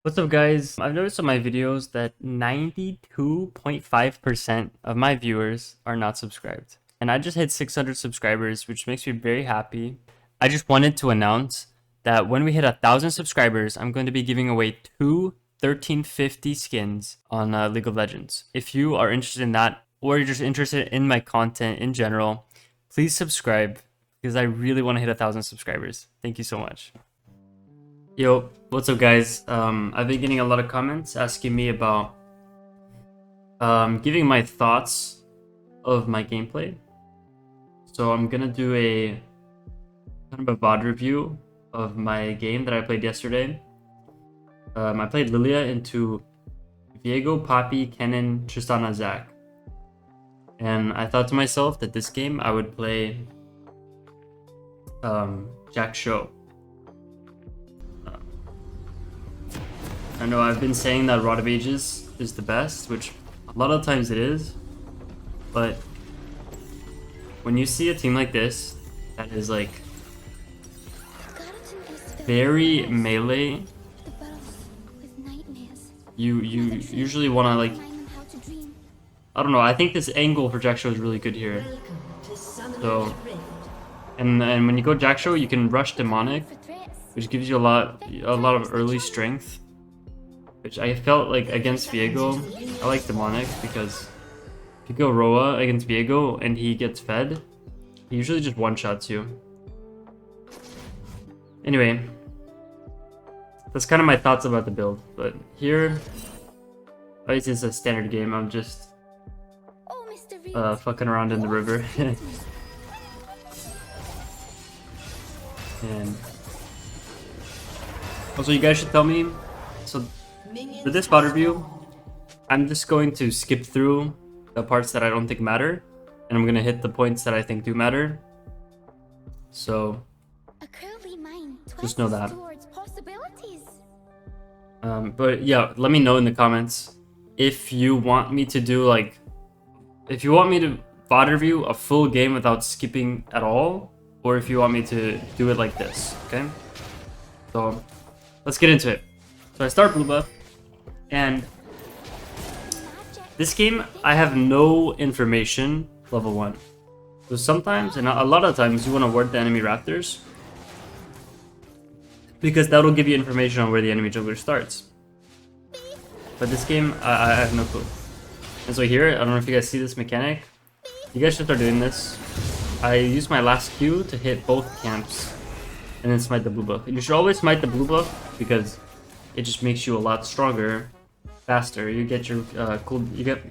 What's up, guys? I've noticed on my videos that 92.5% of my viewers are not subscribed. And I just hit 600 subscribers, which makes me very happy. I just wanted to announce that when we hit 1,000 subscribers, I'm going to be giving away two 1350 skins on League of Legends. If you are interested in that, or you're just interested in my content in general, please subscribe because I really want to hit 1,000 subscribers. Thank you so much. Yo, what's up, guys? I've been getting a lot of comments asking me about giving my thoughts of my gameplay. So I'm gonna do a kind of a VOD review of my game that I played yesterday. I played Lillia into Viego, Poppy, Kennen, Tristana, Zac. And I thought to myself that this game I would play Jak'Sho. I know I've been saying that Rod of Ages is the best, which a lot of times it is, but when you see a team like this that is like very melee, you usually want to like, I don't know, I think this angle for Jak'Sho is really good here. So, and when you go Jak'Sho, you can rush Demonic, which gives you a lot of early strength. Which I felt like against Viego, I like Demonic because if you go Roa against Viego and he gets fed, he usually just one-shots you. Anyway, that's kind of my thoughts about the build. But here, obviously it's a standard game, I'm just fucking around in the river. And also, you guys should tell me, so for this VOD review, I'm just going to skip through the parts that I don't think matter, and I'm gonna hit the points that I think do matter. So just know that. But yeah, let me know in the comments if you want me to do if you want me to VOD review a full game without skipping at all, or if you want me to do it like this, okay? So let's get into it. So I start blue buff, and this game I have no information level 1. So sometimes, and a lot of times, you want to ward the enemy raptors because that'll give you information on where the enemy jungler starts. But this game, I have no clue. And so here, I don't know if you guys see this mechanic. You guys should start doing this. I use my last Q to hit both camps and then smite the blue buff. And you should always smite the blue buff because it just makes you a lot stronger, faster. You get your you get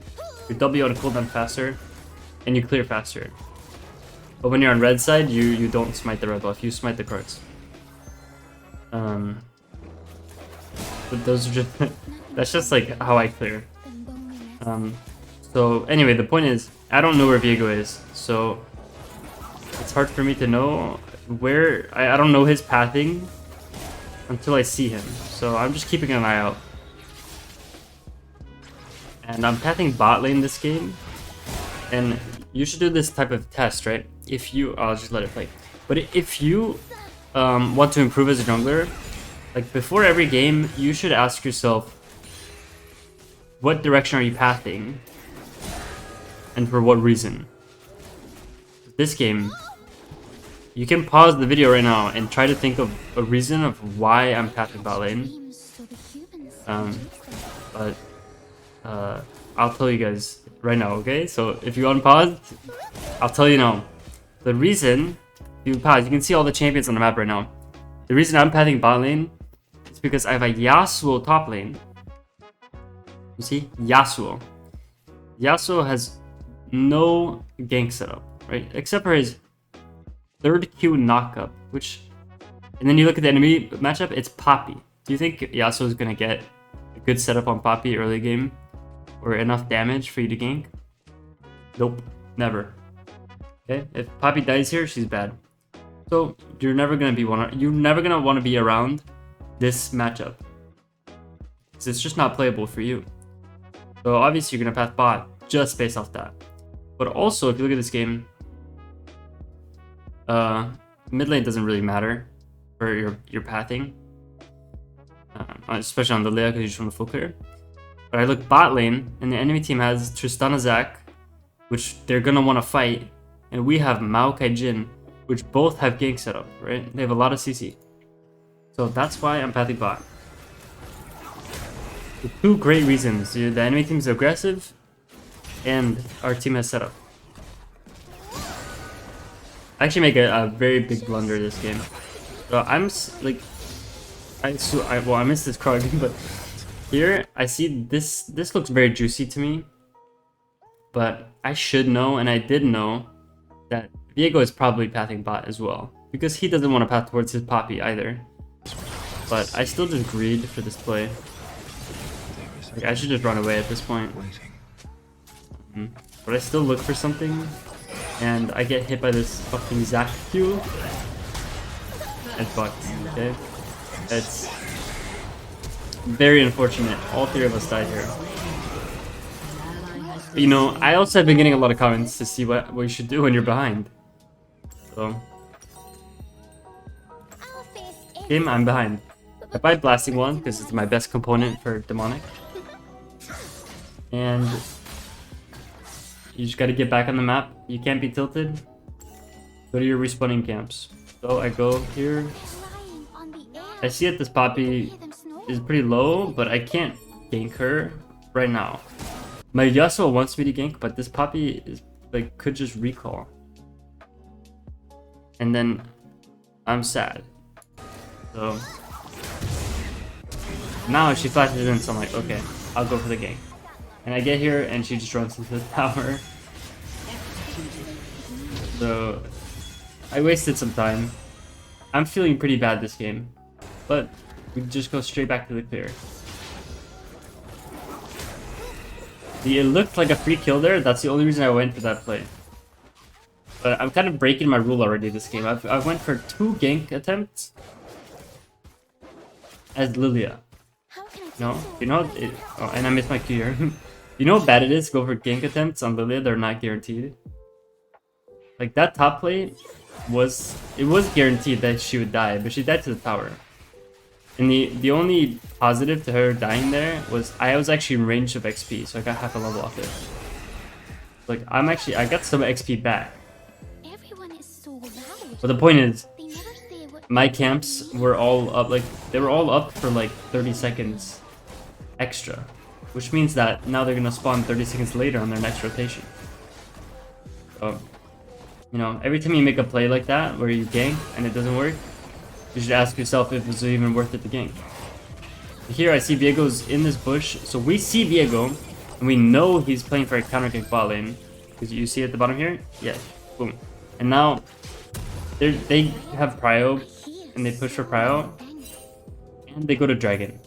your W on cooldown faster, and you clear faster. But when you're on red side, you don't smite the red buff. You smite the cards. But those are just that's just like how I clear. So anyway, the point is I don't know where Viego is, so it's hard for me to know where. I don't know his pathing until I see him, so I'm just keeping an eye out. And I'm pathing bot lane this game, and you should do this type of test, right? If you, I'll just let it play. But if you want to improve as a jungler, like before every game, you should ask yourself, what direction are you pathing, and for what reason? This game, you can pause the video right now and try to think of a reason of why I'm pathing bot lane. But I'll tell you guys right now, okay? So if you unpause, I'll tell you now. The reason you pause, you can see all the champions on the map right now. The reason I'm pathing bot lane is because I have a Yasuo top lane. You see? Yasuo. Yasuo has no gank setup, right? Except for his third Q knockup, which, and then you look at the enemy matchup, it's Poppy. Do you think Yasuo is gonna get a good setup on Poppy early game, or enough damage for you to gank? Nope, never. Okay, if Poppy dies here, she's bad. So you're never gonna want to be around this matchup, because it's just not playable for you. So obviously you're gonna path bot just based off that. But also, if you look at this game, mid lane doesn't really matter for your pathing. especially on the Lillia because you just want to full clear. But I look bot lane, and the enemy team has Tristana Zac, which they're gonna want to fight, and we have Maokai Jin, which both have gank setup, right? They have a lot of CC. So that's why I'm pathing bot. For two great reasons. The enemy team is aggressive, and our team has setup. I actually make a very big blunder this game. So I'm like, I missed this card, but here I see this looks very juicy to me. But I should know, and I did know, that Viego is probably pathing bot as well, because he doesn't want to path towards his Poppy either. But I still just greed for this play. Like, I should just run away at this point. But I still look for something, and I get hit by this fucking Zac Q. It's fucked, okay? It's very unfortunate. All three of us died here. But, you know, I also have been getting a lot of comments to see what you should do when you're behind. So, game, I'm behind. I buy Blasting One because it's my best component for Demonic. And you just gotta get back on the map. You can't be tilted. Go to your respawning camps. So I go here. I see that this Poppy is pretty low, but I can't gank her right now. My Yasuo wants me to gank, but this Poppy is like could just recall. And then I'm sad. So now she flashes in, so I'm like, okay, I'll go for the gank. And I get here and she just runs into the tower. So I wasted some time. I'm feeling pretty bad this game, but we just go straight back to the clear. It looked like a free kill there. That's the only reason I went for that play. But I'm kind of breaking my rule already this game. I went for 2 gank attempts as Lillia. No, you know it, oh, and I missed my Q here. You know how bad it is to go for gank attempts on Lillia? They're not guaranteed. Like that top play was guaranteed that she would die, but she died to the tower. And the only positive to her dying there was I was actually in range of XP, so I got half a level off it. Like I got some XP back. But the point is, my camps were all up, like they were all up for like 30 seconds extra, which means that now they're gonna spawn 30 seconds later on their next rotation. So, you know, every time you make a play like that where you gank and it doesn't work, you should ask yourself if it's even worth it to gank. Here I see Viego's in this bush, so we see Viego and we know he's playing for a counter gank bot lane. Because you see at the bottom here? Yeah, boom. And now they have prio and they push for prio and they go to dragon.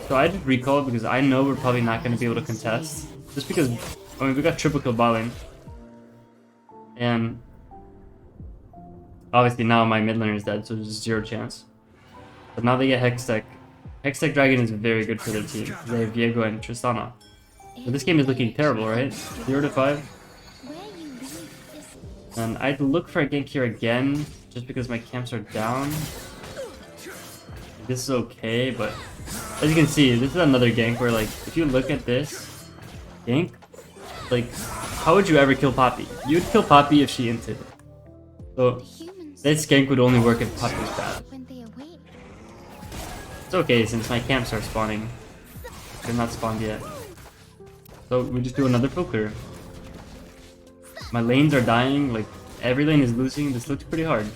So I just recall because I know we're probably not going to be able to contest, just because I mean we got triple kill bot lane, and obviously now my mid laner is dead, so there's 0 chance. But now they get Hextech. Hextech dragon is very good for their team. They have Viego and Tristana. So this game is looking terrible, right? 0 to 5. And I'd look for a gank here again, just because my camps are down. This is okay, but as you can see, this is another gank where, like, if you look at this gank, like, how would you ever kill Poppy? You'd kill Poppy if she inted. So this gank would only work if Poppy was bad. It's okay since my camps are spawning. They're not spawned yet. So we just do another full clear. My lanes are dying, like every lane is losing. This looks pretty hard.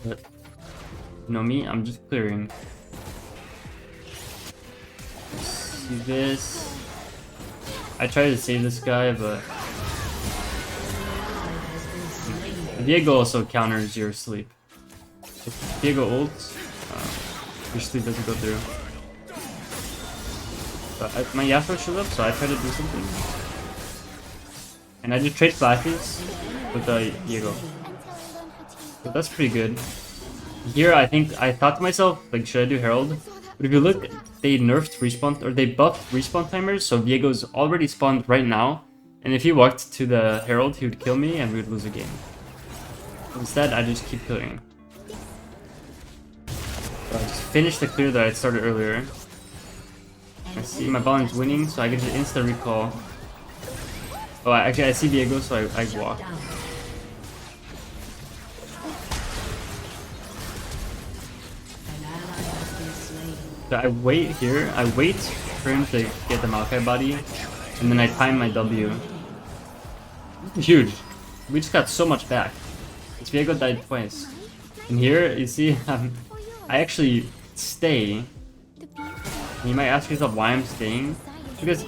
But you know me, I'm just clearing. See this. I try to save this guy, but Viego also counters your sleep. If Viego ults, your sleep doesn't go through. But my Yasuo shows up, so I try to do something. And I just trade flashes with the Viego. So that's pretty good. Here I thought to myself, like, should I do Herald? But if you look, they nerfed respawn, or they buffed respawn timers, so Viego's already spawned right now. And if he walked to the Herald, he would kill me and we would lose a game. Instead, I just keep killing. So I just finished the clear that I started earlier. I see my Ballin's winning, so I get to insta recall. Oh, actually I see Diego, so I walk. So I wait here. I wait for him to get the Maokai body, and then I time my W. Huge. We just got so much back. This Diego died twice. And here, you see, I actually stay. And you might ask yourself why I'm staying. Because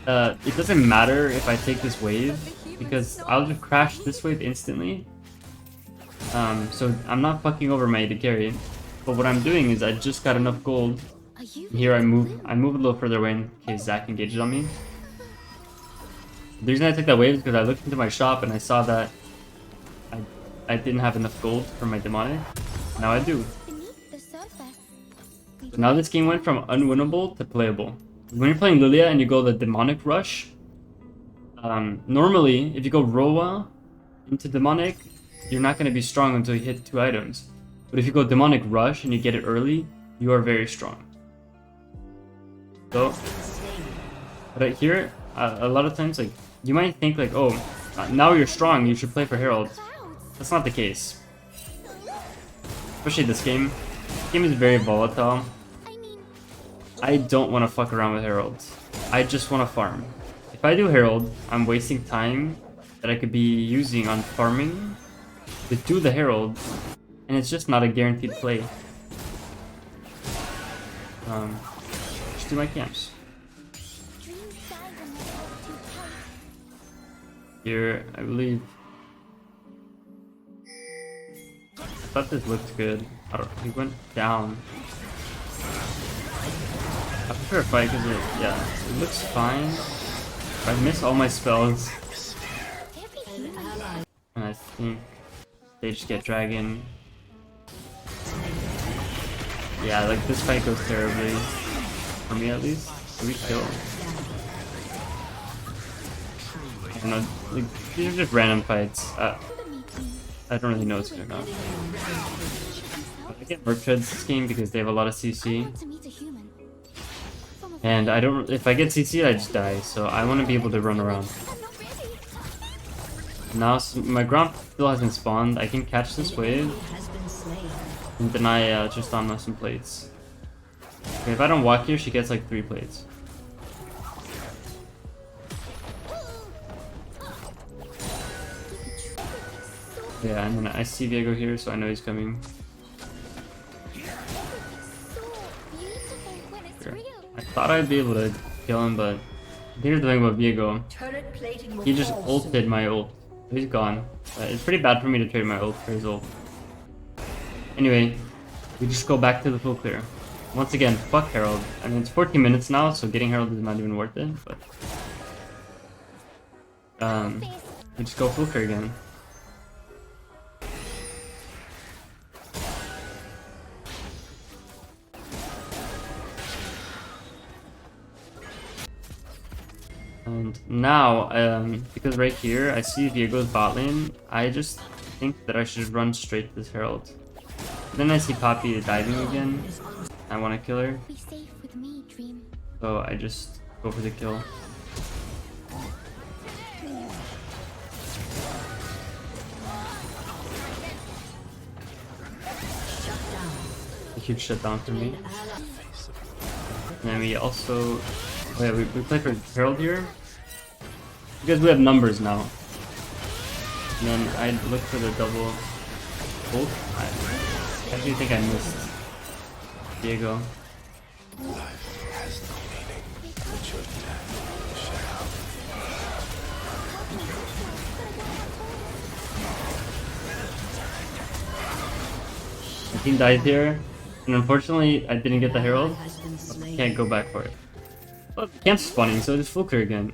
it doesn't matter if I take this wave, because I'll just crash this wave instantly. So I'm not fucking over my AD carry. But what I'm doing is I just got enough gold. Here I move a little further away in case Zach engages on me. The reason I took that wave is because I looked into my shop and I saw that I didn't have enough gold for my demonic. Now I do. So now this game went from unwinnable to playable. When you're playing Lillia and you go the demonic rush, normally if you go Roa into demonic, you're not going to be strong until you hit 2 items. But if you go demonic rush and you get it early, you are very strong. So, right here, a lot of times, like, you might think like, oh, now you're strong, you should play for Herald. That's not the case. Especially this game. This game is very volatile. I don't want to fuck around with Herald. I just want to farm. If I do Herald, I'm wasting time that I could be using on farming to do the Herald, and it's just not a guaranteed play. Just do my camps. Here, I believe. I thought this looked good. I don't know, he went down. I prefer a fight because it looks fine. If I miss all my spells, and I think they just get dragon. Yeah, like this fight goes terribly. For me at least. Do we kill? I don't know, like, these are just random fights. I don't really know what's going on. I get Merc Treads this game because they have a lot of CC. And I don't, if I get CC'd, I just die, so I want to be able to run around. Now, my Gromp still hasn't spawned. I can catch this wave and deny Tristana some plates. Okay, if I don't walk here, she gets like 3 plates. Yeah, and then I see Diego here, so I know he's coming. Here. I thought I'd be able to kill him, but here's the thing about Diego. He just ulted my ult. He's gone. It's pretty bad for me to trade my ult for his ult. Anyway, we just go back to the full clear. Once again, fuck Herald. I mean, it's 14 minutes now, so getting Herald is not even worth it, but... we just go full clear again. And now, because right here, I see Diego's bot lane, I just think that I should run straight to this Herald. Then I see Poppy diving again. I want to kill her. So I just go for the kill. A huge shutdown for me. And then we also... Oh yeah, we play for Herald here. Because we have numbers now. And then I look for the double ult. I actually think I missed Diego. My team died here, and unfortunately I didn't get the Herald. I can't go back for it. Well, camp's spawning, so it's full clear again.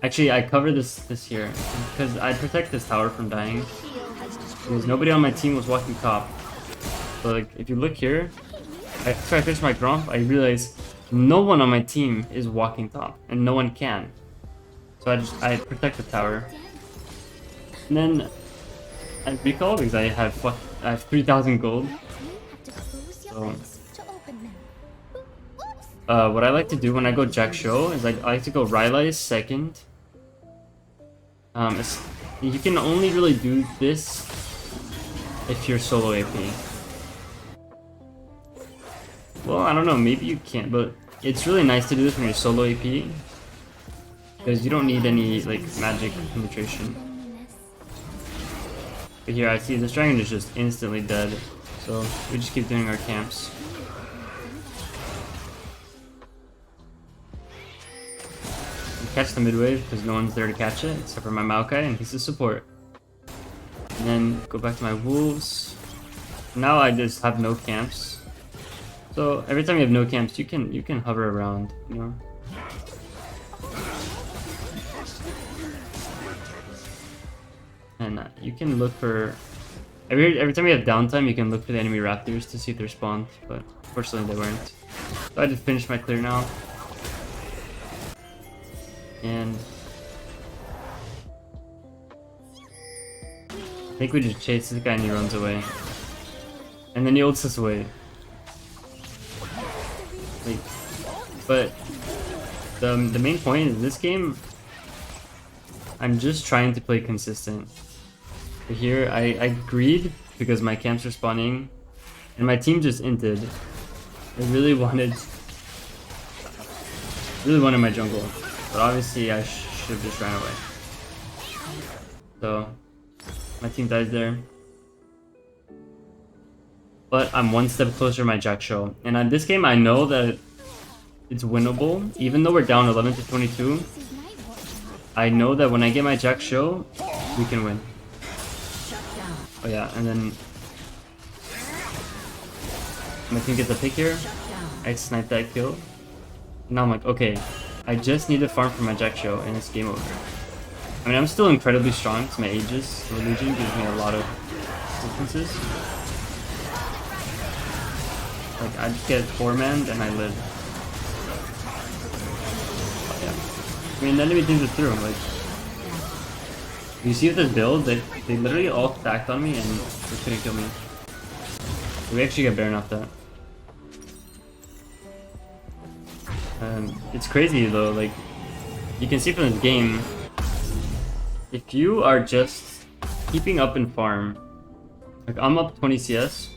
Actually, I cover this here because I protect this tower from dying. Because nobody on my team was walking top. So like, if you look here, after I finish my Gromp, I realize no one on my team is walking top, and no one can. So I protect the tower. And then I recall because I have 3,000 gold. So, what I like to do when I go Jak'Sho is I like to go Rylai's second. You can only really do this if you're solo AP. Well, I don't know, maybe you can't, but it's really nice to do this when you're solo AP. Because you don't need any, like, magic penetration. But here, I see this dragon is just instantly dead. So, we just keep doing our camps. We catch the mid wave because no one's there to catch it, except for my Maokai, and he's the support. And then go back to my wolves. Now I just have no camps. So, every time you have no camps, you can hover around, you know? And you can look for every time you have downtime, you can look for the enemy raptors to see if they're spawned, but unfortunately they weren't. So I just finished my clear now, and I think we just chase this guy and he runs away, and then he ults us away. Like, but the main point is this game, I'm just trying to play consistent. Here, I greed because my camps are spawning, and my team just inted. I really wanted my jungle, but obviously I should have just ran away. So, my team dies there. But I'm one step closer to my Jak'Sho, and on this game I know that it's winnable, even though we're down 11 to 22. I know that when I get my Jak'Sho, we can win. Oh yeah, and then my team gets a pick here. I snipe that kill. Now I'm like, okay, I just need to farm for my Jak'Sho and it's game over. I mean, I'm still incredibly strong because my Aegis Legion gives me a lot of instances. Like, I just get 4-man and I live. Oh, yeah. I mean, the enemy teams are through. Like, you see with this build, they literally all stacked on me and they couldn't kill me. We actually get Baron off that. It's crazy though, like, you can see from this game, if you are just keeping up in farm, like I'm up 20 CS,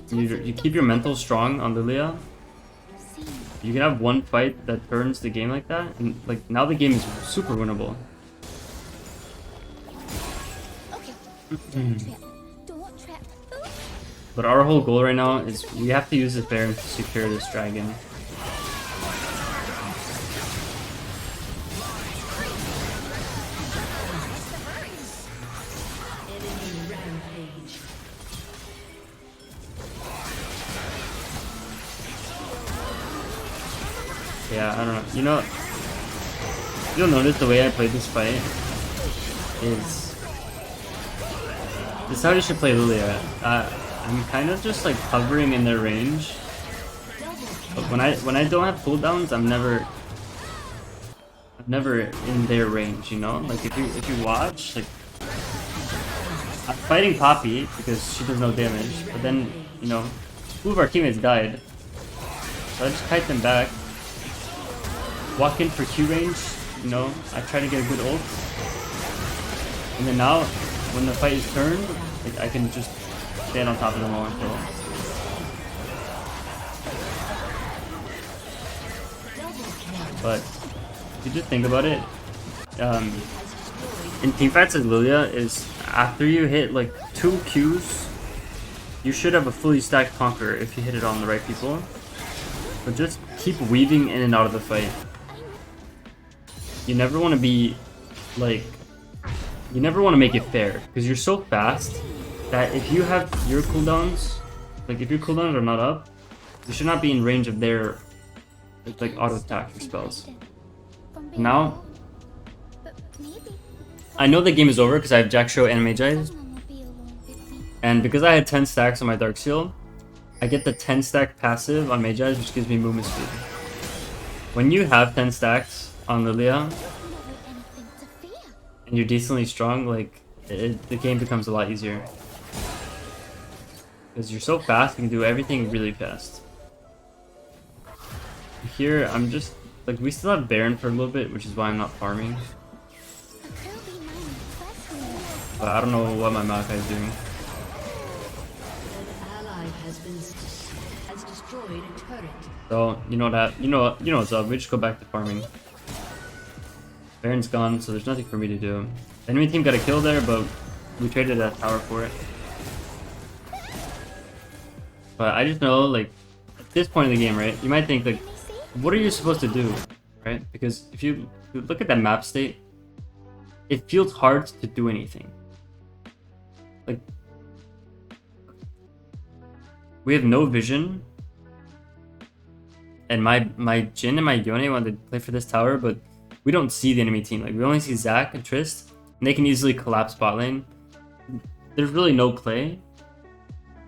you keep your mental strong on Lillia, you can have one fight that turns the game like that, and like now the game is super winnable. But our whole goal right now is we have to use this Baron to secure this dragon. Yeah, I don't know. You know, you'll notice the way I played this fight is this is how you should play Lillia. I'm kind of just like hovering in their range. But when I don't have cooldowns, I'm never in their range, you know? Like if you watch, like I'm fighting Poppy because she does no damage, but then, you know, two of our teammates died. So I just kite them back. Walk in for Q range, you know, I try to get a good ult. And then now, when the fight is turned, like, I can just stand on top of them all and kill them. But, if you just think about it, in teamfights as Lillia, is after you hit like 2 Qs, you should have a fully stacked Conqueror if you hit it on the right people. But just keep weaving in and out of the fight. You never want to be like, you never want to make it fair because you're so fast that if you have your cooldowns, like if your cooldowns are not up, you should not be in range of their like auto attack or spells. Now, I know the game is over because I have Jak'Sho and Magi, and because I had 10 stacks on my Dark Seal, I get the 10 stack passive on Magi, which gives me movement speed. When you have 10 stacks on Lillia and you're decently strong, like the game becomes a lot easier. Because you're so fast, you can do everything really fast. Here, I'm just, like, we still have Baron for a little bit, which is why I'm not farming. But I don't know what my Maokai is doing. So, you know that, you know what's up, we just go back to farming. Baron's gone, so there's nothing for me to do. The enemy team got a kill there, but we traded that tower for it. But I just know, like, at this point in the game, right, you might think, like, what are you supposed to do, right? Because if you look at that map state, it feels hard to do anything. Like, we have no vision, and my Jhin and my Yone want to play for this tower, but we don't see the enemy team. Like, we only see Zac and Trist, and they can easily collapse bot lane. There's really no play.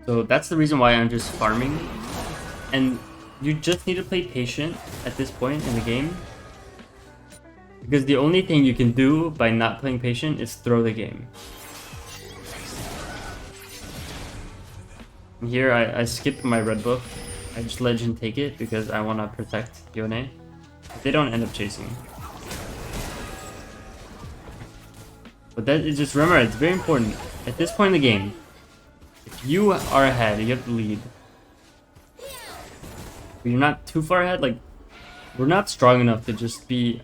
So that's the reason why I'm just farming. And you just need to play patient at this point in the game. Because the only thing you can do by not playing patient is throw the game. And here I skipped my red buff. I just let Jhin take it because I want to protect Yone. If they don't end up chasing. But that is just, remember, it's very important. At this point in the game, if you are ahead, you have to lead. But you're not too far ahead, like, we're not strong enough to just be,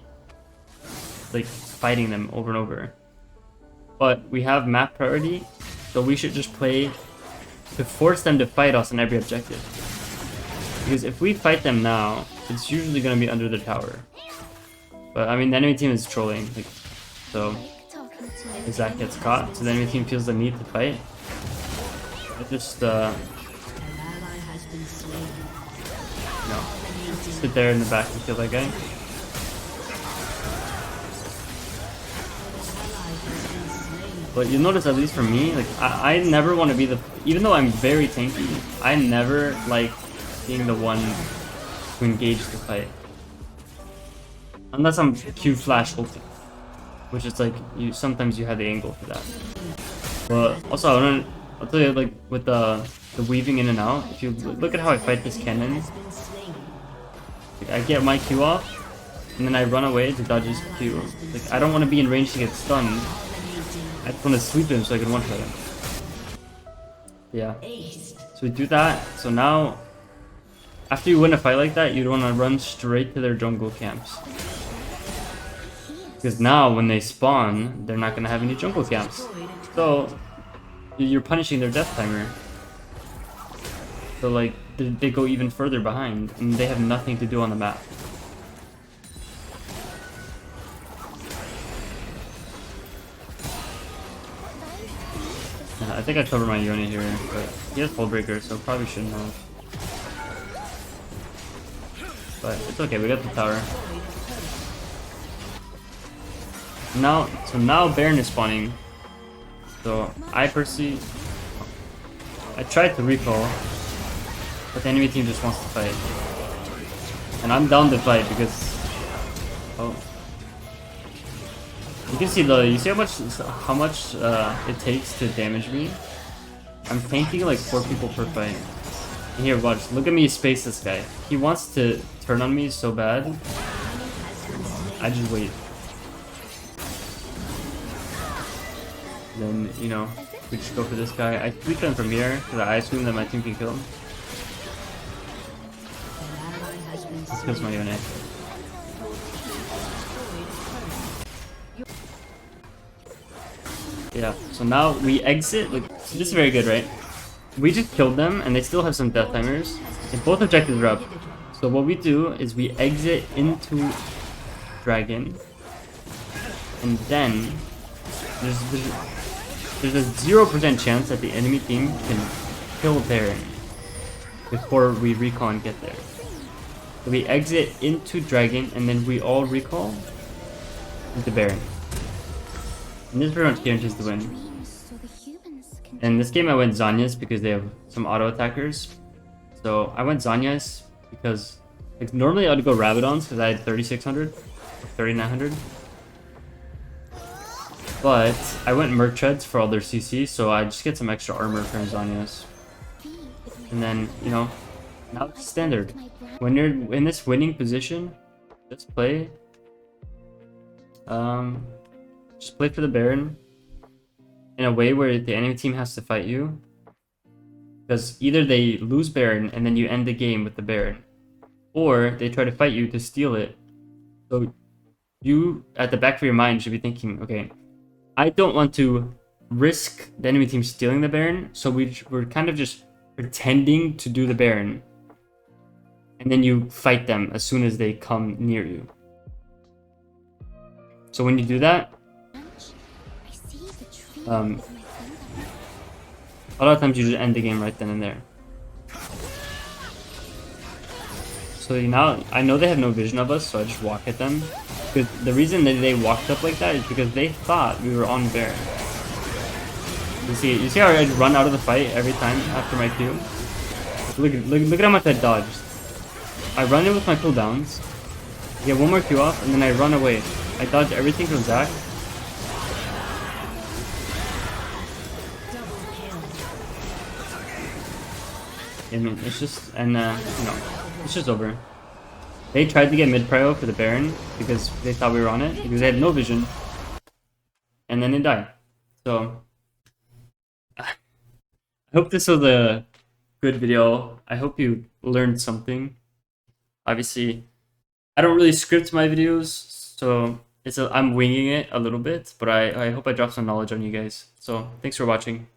like, fighting them over and over. But we have map priority, so we should just play to force them to fight us on every objective. Because if we fight them now, it's usually going to be under the tower. But, I mean, the enemy team is trolling, like, so Zac gets caught, so the enemy team feels the need to fight. I just, sit there in the back and kill that guy. But you'll notice, at least for me, like, I never want to be the, even though I'm very tanky, I never like being the one to engage the fight. Unless I'm Q flash ulting, which is like, sometimes you have the angle for that. But also, I'll tell you, like, with the weaving in and out, if you look at how I fight this cannon, like, I get my Q off, and then I run away to dodge his Q. Like, I don't want to be in range to get stunned. I just want to sweep him so I can one-shot him. Yeah. So we do that. So now, after you win a fight like that, you want to run straight to their jungle camps. Because now, when they spawn, they're not going to have any jungle camps. So, you're punishing their death timer. So, like, they go even further behind, and they have nothing to do on the map. I think I covered my Yone here, but he has Full Breaker, so probably shouldn't have. But it's okay, we got the tower. So now Baron is spawning. So I personally, I tried to recall, but the enemy team just wants to fight. And I'm down to fight because, oh. You can see you see how much it takes to damage me? I'm tanking like 4 people per fight. And here, watch, look at me space this guy. He wants to turn on me so bad. I just wait. Then, you know, we just go for this guy. I tweak him from here, because I assume that my team can kill him. This kills my Yone. Yeah, so now we exit, like, this is very good, right? We just killed them, and they still have some death timers, and both objectives are up. So what we do is we exit into Dragon, and then there's a 0% chance that the enemy team can kill Baron before we recall and get there. So we exit into Dragon, and then we all recall into Baron. And this pretty much guarantees the win. And this game I went Zhonya's because they have some auto attackers. So I went Zhonya's because, like, normally I would go Rabadons because I had 3600 or 3900. But I went Merc Treads for all their CC, so I just get some extra armor from Zanias. And then, you know, now it's standard. When you're in this winning position, just play. Just play for the Baron in a way where the enemy team has to fight you. Because either they lose Baron and then you end the game with the Baron, or they try to fight you to steal it. So you, at the back of your mind, should be thinking, okay, I don't want to risk the enemy team stealing the Baron, so we're kind of just pretending to do the Baron. And then you fight them as soon as they come near you. So when you do that, a lot of times you just end the game right then and there. So now, I know they have no vision of us, so I just walk at them. Because the reason that they walked up like that is because they thought we were on Baron. You see how I run out of the fight every time after my Q? Look at how much I dodged. I run in with my cooldowns, get one more Q off, and then I run away. I dodge everything from Zach. I mean, it's just, and you know, it's just over. They tried to get mid prio for the Baron because they thought we were on it, because they had no vision, and then they died. So, I hope this was a good video. I hope you learned something. Obviously, I don't really script my videos, so I'm winging it a little bit, but I hope I dropped some knowledge on you guys. So, thanks for watching.